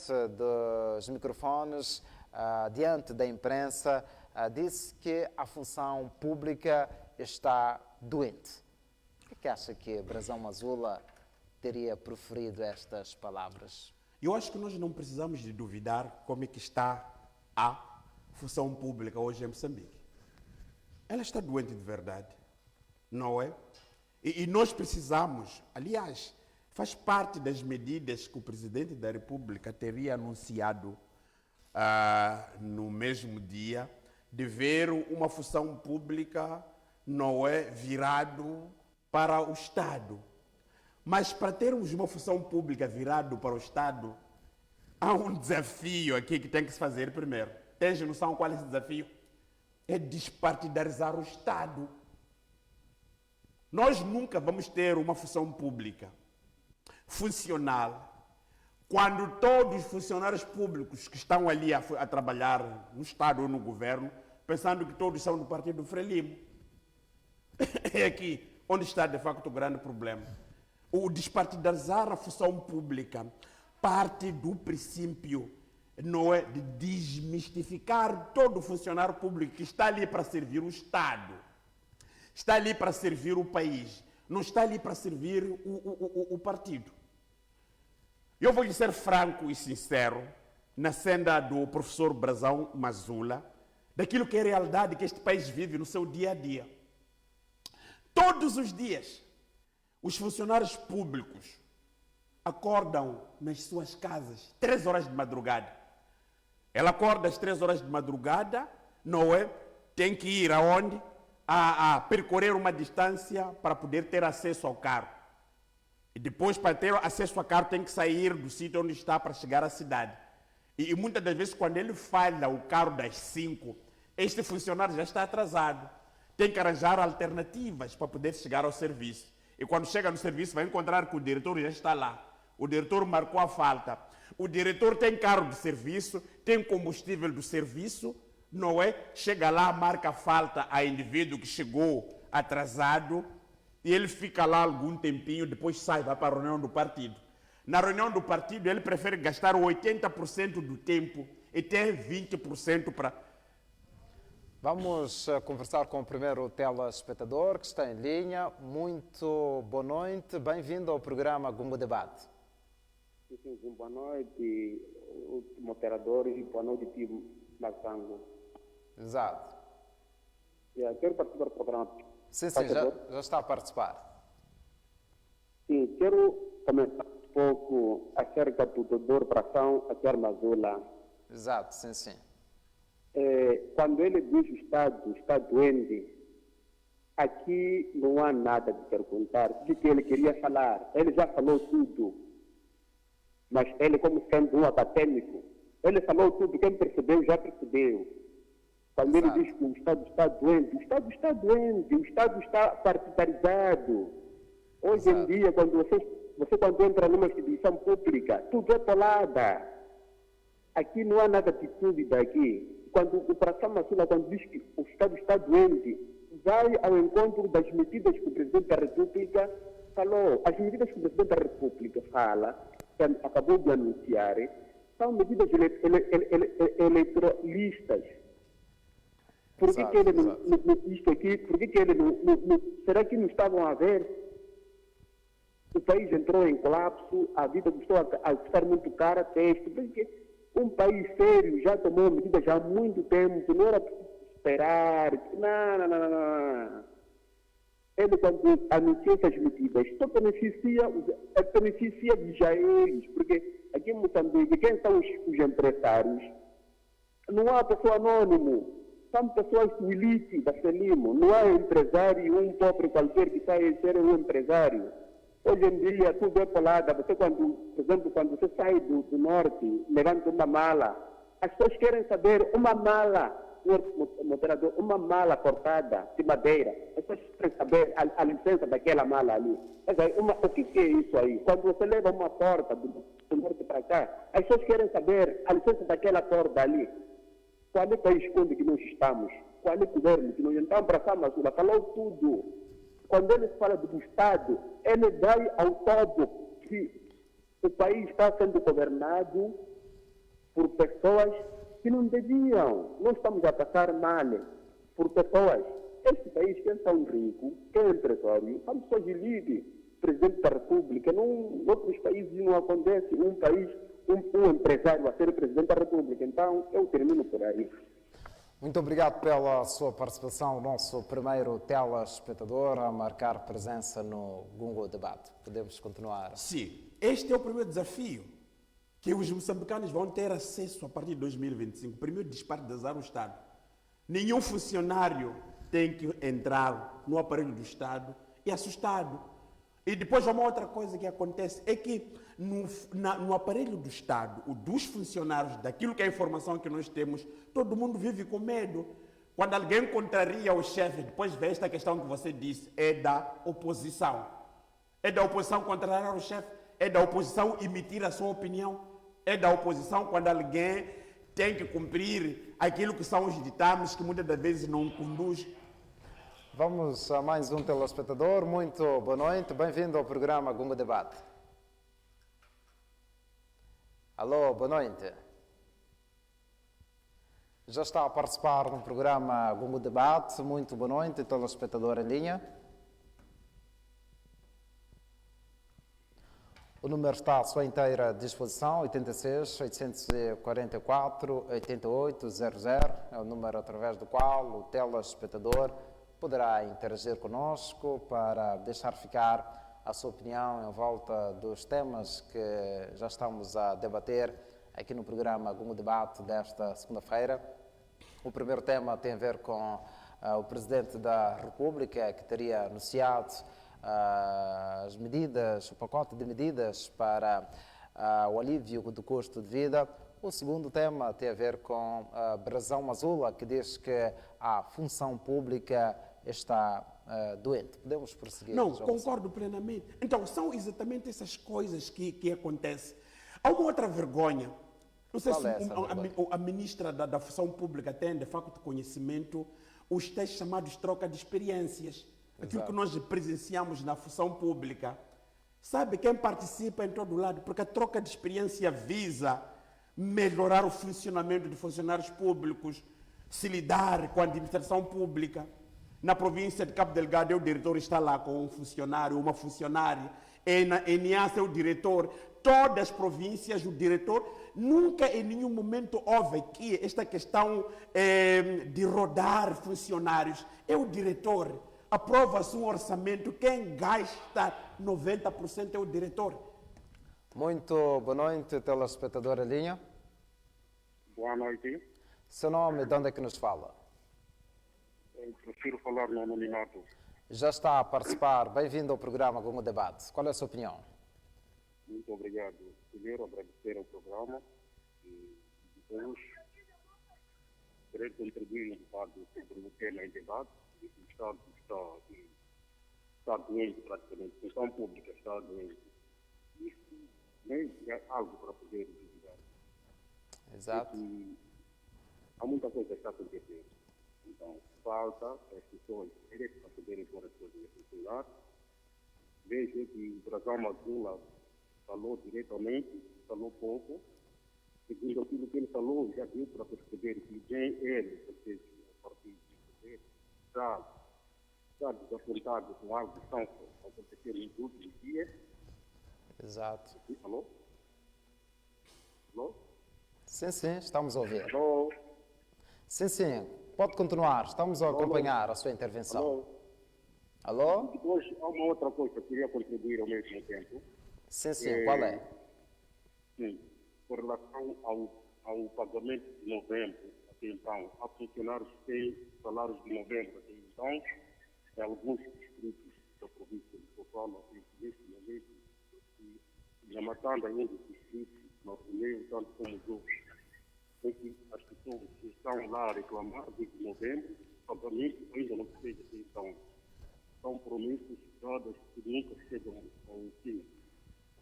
dos microfones, diante da imprensa, disse que a função pública está doente. Por que acha que Brazão Mazula teria proferido estas palavras? Eu acho que nós não precisamos de duvidar como é que está a função pública hoje em Moçambique. Ela está doente de verdade, não é? E nós precisamos, aliás, faz parte das medidas que o Presidente da República teria anunciado no mesmo dia, de ver uma função pública, não é, virado para o Estado. Mas para termos uma função pública virado para o Estado, há um desafio aqui que tem que se fazer primeiro. Tens noção qual é esse desafio? É despartidarizar o Estado. Nós nunca vamos ter uma função pública funcional quando todos os funcionários públicos que estão ali a trabalhar no Estado ou no governo, pensando que todos são do Partido Frelimo. É aqui onde está, de facto, o grande problema. O despartidarizar a função pública parte do princípio, não é, de desmistificar todo o funcionário público que está ali para servir o Estado, está ali para servir o país, não está ali para servir o partido. Eu vou lhe ser franco e sincero, na senda do professor Brazão Mazula, daquilo que é a realidade que este país vive no seu dia a dia. Todos os dias, os funcionários públicos acordam nas suas casas, 3 horas de madrugada. Ela acorda às 3 horas de madrugada, não é? Tem que ir aonde? A percorrer uma distância para poder ter acesso ao carro. E depois, para ter acesso ao carro, tem que sair do sítio onde está para chegar à cidade. E muitas das vezes, quando ele falha o carro das 5, este funcionário já está atrasado. Tem que arranjar alternativas para poder chegar ao serviço. E quando chega no serviço, vai encontrar que o diretor já está lá. O diretor marcou a falta. O diretor tem carro de serviço, tem combustível do serviço, não é? Chega lá, marca a falta a indivíduo que chegou atrasado e ele fica lá algum tempinho, depois sai, vai para a reunião do partido. Na reunião do partido, ele prefere gastar 80% do tempo e ter 20% para... Vamos conversar com o primeiro telespectador que está em linha. Muito boa noite, bem-vindo ao programa Gungo Debate. Sim, boa noite, moderadores, e boa noite, time Mazango. Exato. Quero participar do programa. Sim, já está a participar. Sim, quero comentar um pouco acerca do doutor Brazão Mazula. Exato, sim. Quando ele diz o Estado está doente, aqui não há nada de perguntar. O que ele queria falar? Ele já falou tudo. Mas ele, como sendo um acadêmico, ele falou tudo. Quem percebeu, já percebeu. Quando ele diz que o Estado está doente, o Estado está doente, o Estado está partidarizado. Hoje em dia, quando você quando entra numa instituição pública, tudo é polada. Aqui não há nada de dúvida aqui. Quando o Brazão Mazula, quando diz que o Estado está doente, vai ao encontro das medidas que o Presidente da República falou. As medidas que o Presidente da República fala, que acabou de anunciar, são medidas eleitoralistas. Por que ele não isto aqui? Por que ele não... Será que não estavam a ver? O país entrou em colapso, a vida começou a custar muito cara, texto, porque um país sério já tomou medidas há muito tempo, não era preciso esperar. Não. Ele, quando anuncia essas medidas, só beneficia de já eles, porque aqui em Moçambique, quem são os empresários? Não há pessoa anônimo, são pessoas do elite da Frelimo, não há empresário, um pobre qualquer que sai a ser um empresário. Hoje em dia, tudo é colada. Você, por exemplo, quando você sai do norte, levanta uma mala, as pessoas querem saber uma mala, moderador, uma mala cortada de madeira. As pessoas querem saber a licença daquela mala ali. O que é isso aí? Quando você leva uma porta do norte para cá, as pessoas querem saber a licença daquela porta ali. Qual é o país onde que nós estamos? Qual é o governo que nós estamos? Brazão Mazula falou tudo. Quando ele fala do Estado, ele vai ao todo que o país está sendo governado por pessoas que não deviam. Nós estamos a passar mal por pessoas. Este país, quem é tão rico, quem é empresário, são pessoas de elite, presidente da República. Em outros países não acontece um empresário a ser presidente da República. Então, eu termino por aí. Muito obrigado pela sua participação, o nosso primeiro telespectador a marcar presença no Gungo Debate. Podemos continuar. Sim, este é o primeiro desafio que os moçambicanos vão ter acesso a partir de 2025. Primeiro, despartidizar o Estado. Nenhum funcionário tem que entrar no aparelho do Estado e assustado. E depois uma outra coisa que acontece é que no aparelho do Estado, dos funcionários, daquilo que é a informação que nós temos, todo mundo vive com medo. Quando alguém contraria o chefe, depois vê esta questão que você disse, é da oposição. É da oposição contrariar o chefe, é da oposição emitir a sua opinião, é da oposição quando alguém tem que cumprir aquilo que são os ditames que muitas das vezes não conduz. Vamos a mais um telespectador. Muito boa noite, bem-vindo ao programa Gungo Debate. Alô, boa noite. Já está a participar no programa Gungo Debate. Muito boa noite, telespectador em linha. O número está à sua inteira disposição, 86 844 8800. É o número através do qual o telespectador poderá interagir conosco para deixar ficar a sua opinião em volta dos temas que já estamos a debater aqui no programa Gungo Debate desta segunda-feira. O primeiro tema tem a ver com o Presidente da República, que teria anunciado as medidas, o pacote de medidas para o alívio do custo de vida. O segundo tema tem a ver com Brazão Mazula, que diz que a função pública está doente. Podemos prosseguir? Não, concordo plenamente. Então, são exatamente essas coisas que acontecem. Há uma outra vergonha. Não sei se a ministra da Função Pública tem, de facto, conhecimento, os testes chamados troca de experiências. Aquilo que nós presenciamos na função pública. Sabe quem participa em todo lado? Porque a troca de experiência visa melhorar o funcionamento de funcionários públicos, se lidar com a administração pública. Na província de Cabo Delgado, o diretor está lá com um funcionário, uma funcionária. Na Niassa, o diretor. Todas as províncias, o diretor. Nunca em nenhum momento houve que esta questão de rodar funcionários. É o diretor. Aprova-se um orçamento, quem gasta 90% é o diretor. Muito boa noite, telespectador em linha. Boa noite. Seu nome, de onde é que nos fala? Eu prefiro falar no anonimato. Já está a participar. Bem-vindo ao programa Gungo Debate. Qual é a sua opinião? Muito obrigado. Primeiro, agradecer ao programa e depois querer contribuir um bocado sobre o tema em debate. O Estado está doente praticamente, a função pública está doente. Isso nem é algo para poder divulgar. Exato. Há muita coisa que está acontecendo. Então, falta as pessoas para poderem pôr as coisas a funcionar. Vejo que o Brazão Mazula falou diretamente, falou pouco. Segundo aquilo que ele falou, já deu para perceber que nem ele, porque o partido de poder, está desapontado com algo que está acontecendo nos últimos dias. Exato. Alô? Alô? Sim, estamos a ouvir. Alô? Sim, pode continuar. Estamos a acompanhar a sua intervenção. Alô? Depois, há uma outra coisa que eu queria contribuir ao mesmo tempo. Sim, qual é? Sim, com relação ao pagamento de novembro, até então, há funcionários que têm salários de novembro, até então, em alguns distritos da província de Sofala, neste momento, e na Matanda, em um dos distritos, no meio, tanto como os outros, em que as pessoas que estão lá a reclamar desde novembro, o pagamento ainda não se fez até então. São promessas dadas que nunca chegam ao fim.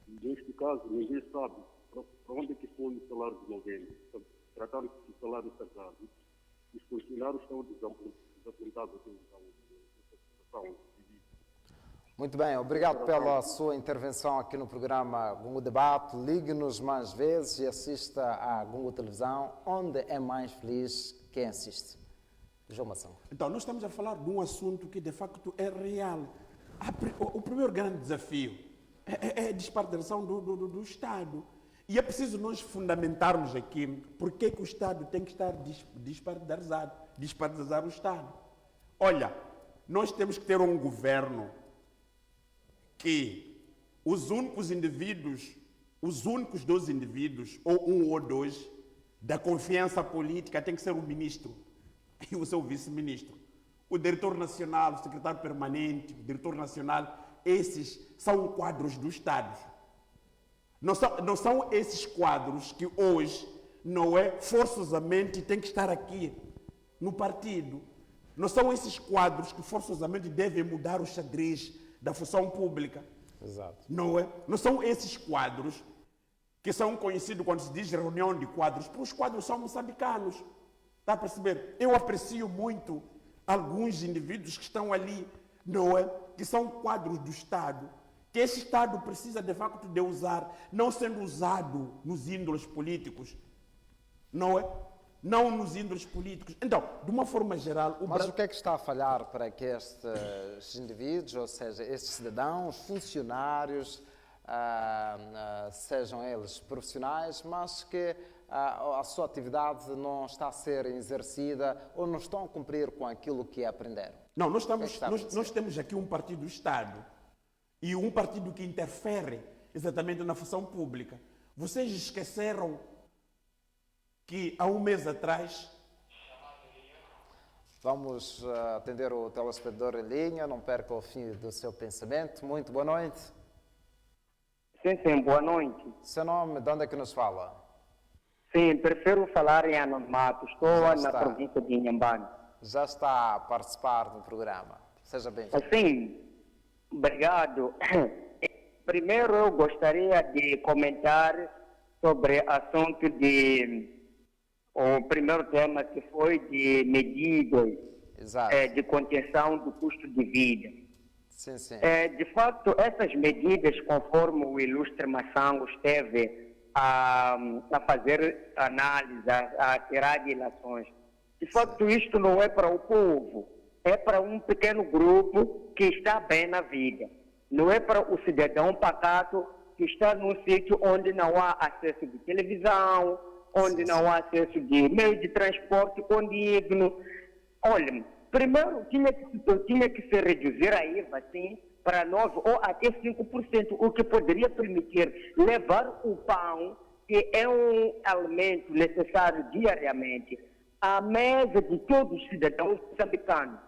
E neste caso, ninguém sabe para onde é que foi o salário de novembro. Tratando-se de salário sagrado, os funcionários estão desapontados com essa situação. Muito bem, obrigado pela sua intervenção aqui no programa Gungu Debate. Ligue-nos mais vezes e assista à Gungu Televisão, onde é mais feliz quem assiste. João Mação. Então, nós estamos a falar de um assunto que de facto é real. O primeiro grande desafio é a dispartição do Estado. E é preciso nós fundamentarmos aqui porque que o Estado tem que estar dispartidarizar o Estado. Olha, nós temos que ter um governo que os únicos dos indivíduos, ou um ou dois, da confiança política tem que ser o ministro e o seu vice-ministro. O diretor nacional, o secretário permanente, o diretor nacional, esses são quadros do Estado. Não são esses quadros que hoje, não é, forçosamente tem que estar aqui no partido. Não são esses quadros que forçosamente devem mudar o xadrez da função pública. Exato. Não é? Não são esses quadros que são conhecidos quando se diz reunião de quadros, porque os quadros são moçambicanos. Está a perceber? Eu aprecio muito alguns indivíduos que estão ali, não é? Que são quadros do Estado, que esse Estado precisa de facto de usar, não sendo usado nos índoles políticos, não é? Não nos índoles políticos. Então, de uma forma geral... Mas o que é que está a falhar para que estes indivíduos, ou seja, estes cidadãos, funcionários, sejam eles profissionais, mas que a sua atividade não está a ser exercida ou não estão a cumprir com aquilo que aprenderam? Não, nós temos aqui um partido do Estado e um partido que interfere exatamente na função pública. Vocês esqueceram que há um mês atrás... Vamos atender o telespectador em linha, não perca o fim do seu pensamento. Muito boa noite. Sim, boa noite. Seu nome, de onde é que nos fala? Sim, prefiro falar em anonimato. Estou na província de Inhambane. Já está a participar do programa. Seja bem-vindo. Sim, obrigado. Primeiro, eu gostaria de comentar sobre o assunto o primeiro tema que foi de medidas de contenção do custo de vida. Sim, sim. De facto, essas medidas, conforme o ilustre Massango esteve a fazer análise, a tirar ilações, de facto isto não é para o povo, é para um pequeno grupo que está bem na vida. Não é para o cidadão pacato que está num sítio onde não há acesso de televisão, onde não há acesso de meio de transporte condigno. Olha, primeiro tinha que se reduzir a IVA, sim, para 9% ou até 5%, o que poderia permitir levar o pão, que é um alimento necessário diariamente, à mesa de todos os cidadãos moçambicanos.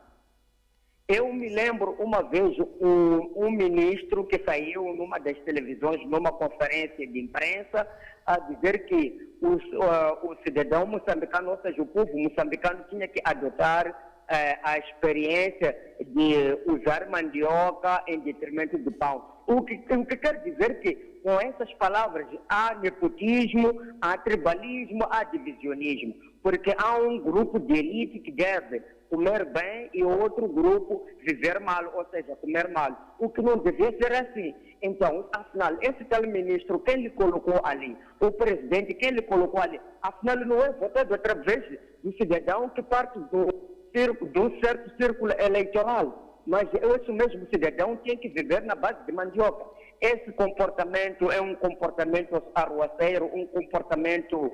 Eu me lembro uma vez um ministro que saiu numa das televisões, numa conferência de imprensa, a dizer que o cidadão moçambicano, ou seja, o povo moçambicano tinha que adotar a experiência de usar mandioca em detrimento do pão. O que quer dizer que, com essas palavras, há nepotismo, há tribalismo, há divisionismo, porque há um grupo de elite que deve comer bem e outro grupo viver mal, ou seja, comer mal. O que não devia ser assim. Então, afinal, esse tal ministro, quem lhe colocou ali? O presidente, quem lhe colocou ali? Afinal, não é votado através do cidadão que parte de um certo círculo eleitoral. Mas esse mesmo cidadão tem que viver na base de mandioca. Esse comportamento é um comportamento arruaceiro, um comportamento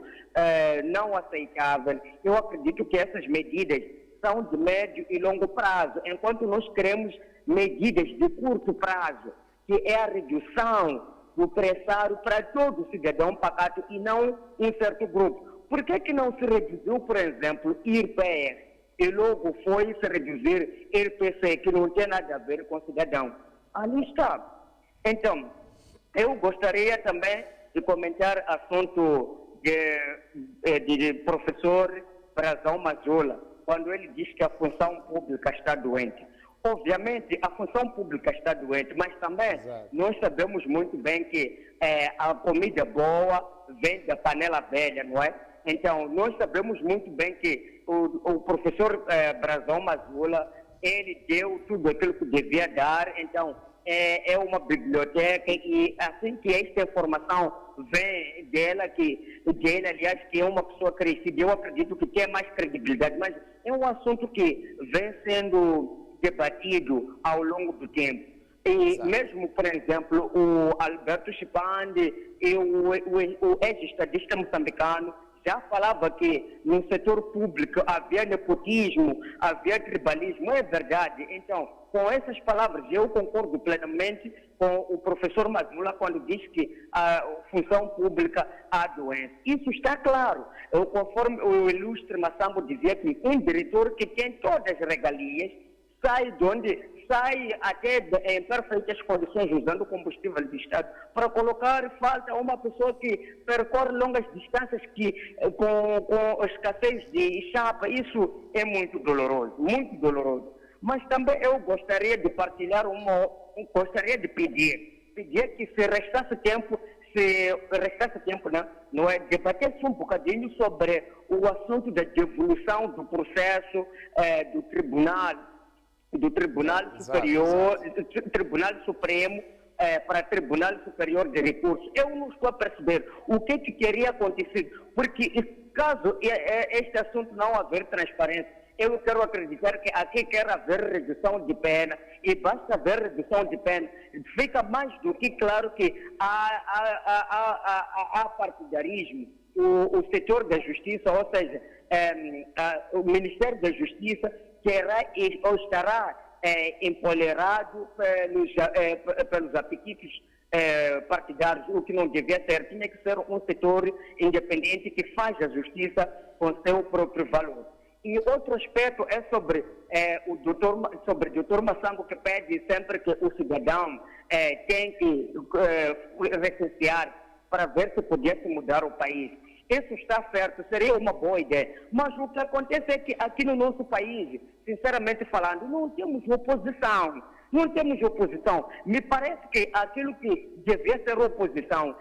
não aceitável. Eu acredito que essas medidas são de médio e longo prazo, enquanto nós queremos medidas de curto prazo, que é a redução do pressário para todo cidadão pacato e não um certo grupo. Por que não se reduziu, por exemplo, IRPF? E logo foi se reduzir IRPC, que não tem nada a ver com cidadão. Ali está. Então, eu gostaria também de comentar assunto de professor Brazão Mazula, quando ele diz que a função pública está doente. Obviamente, a função pública está doente, mas também nós sabemos muito bem que a comida boa vem da panela velha, não é? Então, nós sabemos muito bem que o professor Brazão Mazula, ele deu tudo aquilo que devia dar. Então, é uma biblioteca e assim que esta informação vem dela, aliás, que é uma pessoa crescida, eu acredito que tem mais credibilidade, mas é um assunto que vem sendo debatido ao longo do tempo. E Exato. mesmo, por exemplo, o Alberto Chipande e o ex-estadista moçambicano já falava que no setor público havia nepotismo, havia tribalismo, é verdade. Então, com essas palavras, eu concordo plenamente com o professor Mazula quando diz que a função pública há doença. Isso está claro. Conforme o ilustre Massambo dizia que um diretor que tem todas as regalias sai de onde sai até em perfeitas condições usando combustível de Estado para colocar falta uma pessoa que percorre longas distâncias com escassez de chapa. Isso é muito doloroso, muito doloroso. Mas também eu gostaria de partilhar gostaria de pedir que se restasse tempo, não é, debater-se um bocadinho sobre o assunto da devolução do processo do Tribunal Superior, Tribunal Supremo para Tribunal Superior de Recursos. Eu não estou a perceber o que queria acontecer, porque caso este assunto não haver transparência, eu quero acreditar que aqui quer haver redução de pena, e basta haver redução de pena, fica mais do que claro que há partidarismo. O setor da justiça, ou seja, o Ministério da Justiça estará empolerado pelos apetites partidários, o que não devia ser. Tinha que ser um setor independente que faz a justiça com seu próprio valor. E outro aspecto é sobre o doutor Massambo, que pede sempre que o cidadão tem que recensear para ver se pudesse mudar o país. Isso está certo, seria uma boa ideia. Mas o que acontece é que aqui no nosso país, sinceramente falando, não temos oposição. Não temos oposição. Me parece que aquilo que devia ser oposição,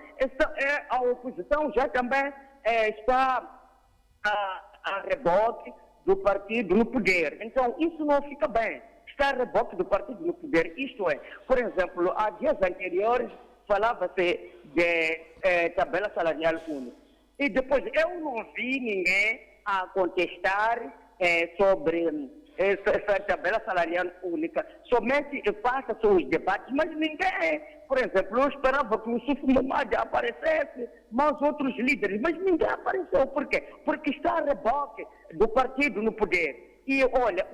a oposição já também está a reboque do partido no poder. Então, isso não fica bem. Está a reboque do partido no poder. Isto é, por exemplo, há dias anteriores falava-se de tabela salarial única. E depois, eu não vi ninguém a contestar sobre essa tabela salarial única. Somente passa-se os debates, mas ninguém. Por exemplo, eu esperava que o Sufo Momad aparecesse, mas outros líderes, mas ninguém apareceu. Por quê? Porque está a reboque do partido no poder. E olha,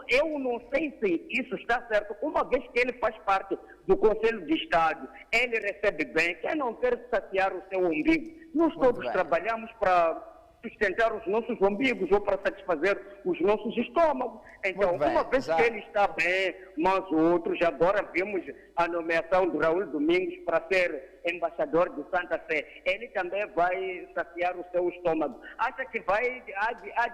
eu não sei se isso está certo, uma vez que ele faz parte do Conselho de Estado, ele recebe bem, quem não quer saciar o seu umbigo? Nós todos trabalhamos para sustentar os nossos umbigos ou para satisfazer os nossos estômagos. Então, uma vez que ele está bem, mas outros, agora vimos a nomeação do Raul Domingos para ser embaixador de Santa Sé, ele também vai saciar o seu estômago. Acha que há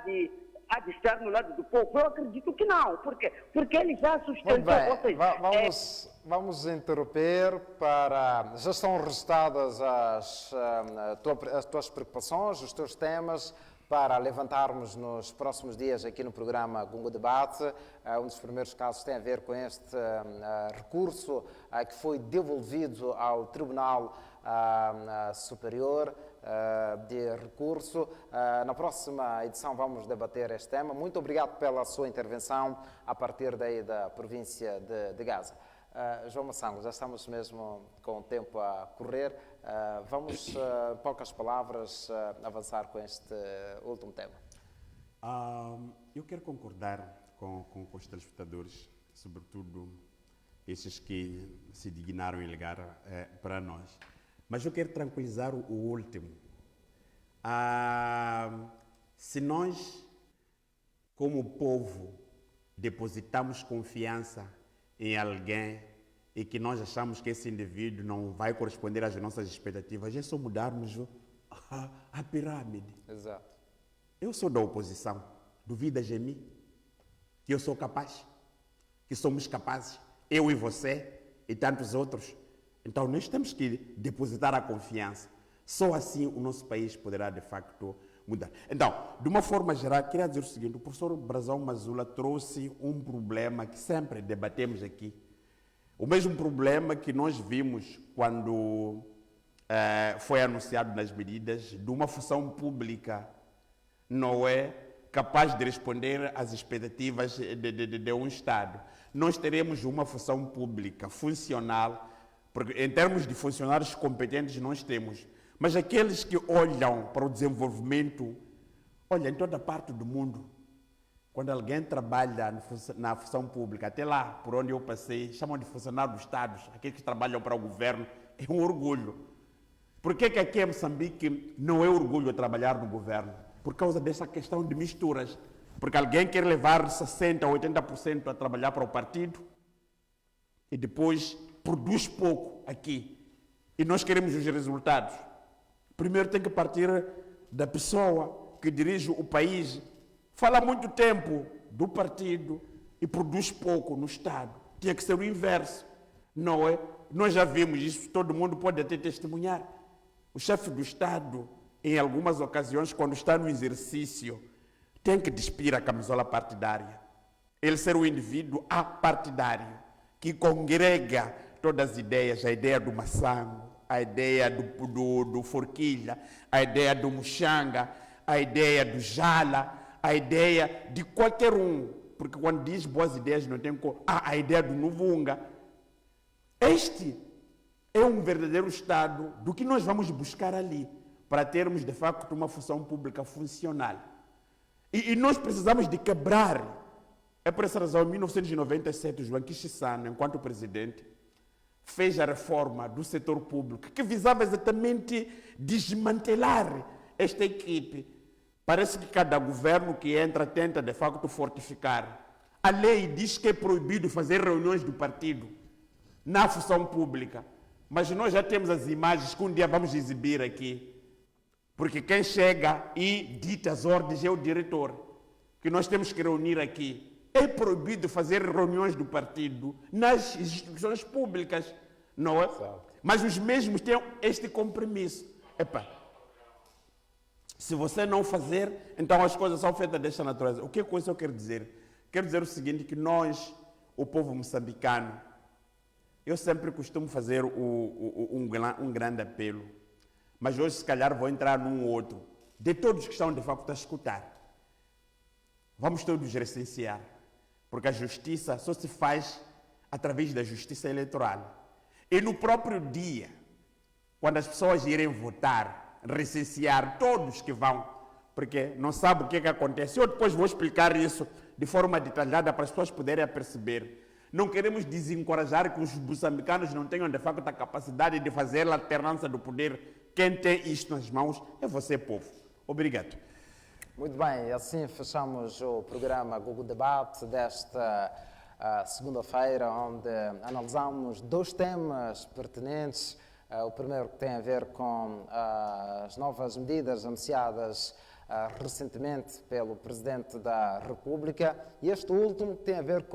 de estar no lado do povo? Eu acredito que não. Por quê? Porque ele já sustentou. Ou seja, vamos interromper para... Já estão registradas as tuas preocupações, os teus temas, para levantarmos nos próximos dias aqui no programa Gungo Debate. Um dos primeiros casos tem a ver com este recurso que foi devolvido ao Tribunal Superior de Recurso. Na próxima edição vamos debater este tema. Muito obrigado pela sua intervenção a partir daí da província de Gaza. João Massambo, já estamos mesmo com o tempo a correr. Vamos, poucas palavras, avançar com este último tema. Eu quero concordar com os telespectadores, sobretudo esses que se dignaram em ligar para nós. Mas eu quero tranquilizar o último. Se nós, como povo, depositamos confiança em alguém e que nós achamos que esse indivíduo não vai corresponder às nossas expectativas, é só mudarmos a pirâmide. Exato. Eu sou da oposição. Duvidas de mim? Que eu sou capaz? Que somos capazes? Eu e você e tantos outros? Então, nós temos que depositar a confiança. Só assim o nosso país poderá, de facto, mudar. Então, de uma forma geral, queria dizer o seguinte: o professor Brazão Mazula trouxe um problema que sempre debatemos aqui. O mesmo problema que nós vimos quando foi anunciado nas medidas de uma função pública não é capaz de responder às expectativas de um Estado. Nós teremos uma função pública funcional, porque em termos de funcionários competentes nós temos, mas aqueles que olham para o desenvolvimento, olha, em toda parte do mundo, quando alguém trabalha na função pública, até lá por onde eu passei, chamam de funcionário dos Estados, aqueles que trabalham para o governo, é um orgulho. Por que aqui em Moçambique não é orgulho trabalhar no governo? Por causa dessa questão de misturas. Porque alguém quer levar 60% ou 80% a trabalhar para o partido e depois produz pouco aqui. E nós queremos os resultados. Primeiro tem que partir da pessoa que dirige o país. Fala há muito tempo do partido e produz pouco no Estado. Tinha que ser o inverso, não é? Nós já vimos isso, todo mundo pode até testemunhar. O chefe do Estado, em algumas ocasiões, quando está no exercício, tem que despir a camisola partidária. Ele ser um indivíduo apartidário, que congrega todas as ideias, a ideia do Massango, a ideia do Forquilha, a ideia do Muxanga, a ideia do Jala, a ideia de qualquer um, porque quando diz boas ideias não tem a ideia do Nuvunga. Este é um verdadeiro Estado do que nós vamos buscar ali, para termos de facto uma função pública funcional. E nós precisamos de quebrar. É por essa razão, em 1997, o João Kishissano, enquanto presidente, fez a reforma do setor público, que visava exatamente desmantelar esta equipe. Parece que cada governo que entra tenta, de facto, fortificar. A lei diz que é proibido fazer reuniões do partido na função pública. Mas nós já temos as imagens que um dia vamos exibir aqui. Porque quem chega e dita as ordens é o diretor, que nós temos que reunir aqui. É proibido fazer reuniões do partido nas instituições públicas, não é? Mas os mesmos têm este compromisso. Epa, se você não fazer, então as coisas são feitas desta natureza. O que com isso eu quero dizer? Quero dizer o seguinte, que nós, o povo moçambicano, eu sempre costumo fazer um grande apelo, mas hoje se calhar vou entrar num outro, de todos que estão de facto a escutar. Vamos todos recensear, porque a justiça só se faz através da justiça eleitoral. E no próprio dia, quando as pessoas irem votar, recensear todos que vão, porque não sabe o que acontece. Eu depois vou explicar isso de forma detalhada para as pessoas poderem perceber. Não queremos desencorajar que os moçambicanos não tenham de facto a capacidade de fazer a alternância do poder. Quem tem isto nas mãos é você, povo. Obrigado. Muito bem, assim fechamos o programa Google Debate desta segunda-feira, onde analisamos dois temas pertinentes. O primeiro que tem a ver com as novas medidas anunciadas recentemente pelo Presidente da República, e este último tem a ver com